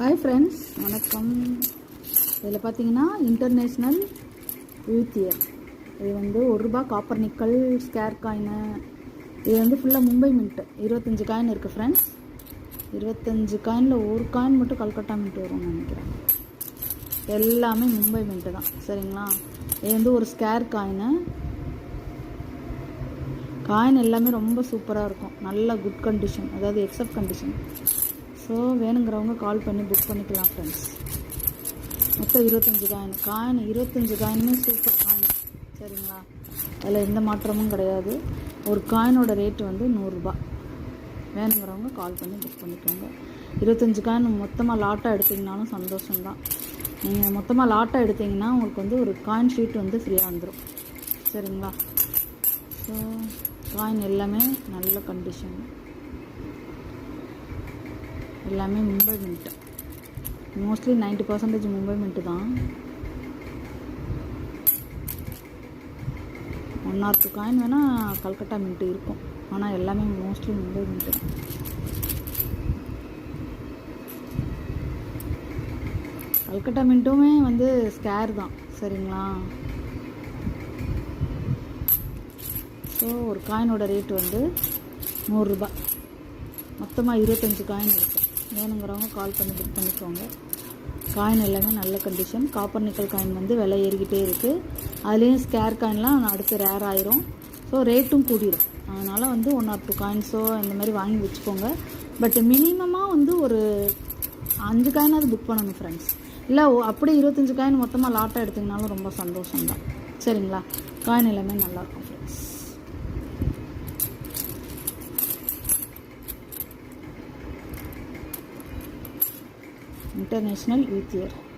Hi friends, வணக்கம். இதில் பார்த்தீங்கன்னா இன்டர்நேஷ்னல் யூத் இயர். இது வந்து ₹1 காப்பர் நிக்கல் ஸ்கேர் காயினு. இது வந்து ஃபுல்லாக மும்பை மின்ட்டு. 25 காயின் இருக்குது ஃப்ரெண்ட்ஸ். 25 காயினில் ஒரு காயின் மட்டும் கல்கட்டா மின்ட்டு வரும்னு நினைக்கிறேன். எல்லாமே மும்பை மின்ட்டு தான், சரிங்களா? இது வந்து ஒரு ஸ்கேர் காயின் எல்லாமே ரொம்ப சூப்பராக இருக்கும். நல்ல குட் கண்டிஷன், அதாவது எக்ஸப்ட் கண்டிஷன். ஸோ வேணுங்கிறவங்க கால் பண்ணி புக் பண்ணிக்கலாம் ஃப்ரெண்ட்ஸ். மொத்தம் 25 காயின் 25 காயினுமே சூப்பர் காயின், சரிங்களா? அதில் எந்த மாற்றமும் கிடையாது. ஒரு காயினோட ரேட்டு வந்து ₹100. வேணுங்கிறவங்க கால் பண்ணி புக் பண்ணிக்கோங்க. 25 காயின் மொத்தமாக லாட்டாக எடுத்திங்கனாலும் சந்தோஷம்தான். நீங்கள் மொத்தமாக லாட்டாக எடுத்திங்கன்னா உங்களுக்கு வந்து ஒரு காயின் ஷீட் வந்து ஃப்ரீயாக வந்துடும், சரிங்களா? ஸோ காயின் எல்லாமே நல்ல கண்டிஷன், எல்லாமே Mumbai mint. Mostly 90% Mumbai mint தான். 1 or 2 காயின் வேணால் கல்கட்டா மின்ட்டு இருக்கும், ஆனால் எல்லாமே மோஸ்ட்லி மும்பை மின்ட்டு தான். கல்கட்டா மின்ட்டுமே வந்து ஸ்கேர் தான், சரிங்களா? ஸோ ஒரு காயினோட ரேட்டு வந்து ₹100. மொத்தமாக 25 காயின் இருக்குது. வேணுங்கிறவங்க கால் பண்ணி புக் பண்ணிக்கோங்க. காயின் எல்லாமே நல்ல கண்டிஷன். காப்பர் நிக்கல் காயின் வந்து விலை ஏறிக்கிட்டே இருக்குது. அதுலேயும் ஸ்கேர் காயின்லாம் அடுத்து ரேர் ஆயிரும். ஸோ ரேட்டும் கூடிடும். அதனால் வந்து 1 or 2 காயின்ஸோ இந்த மாதிரி வாங்கி வச்சுக்கோங்க. பட் மினிமமாக வந்து ஒரு 5 காயினாவது புக் பண்ணணும் ஃப்ரெண்ட்ஸ். இல்லை அப்படியே 25 காயின் மொத்தமாக லாட்டாக எடுத்திங்கனாலும் ரொம்ப சந்தோஷம்தான், சரிங்களா? காயின் எல்லாமே நல்லாயிருக்கும் ஃப்ரெண்ட்ஸ். International youth year.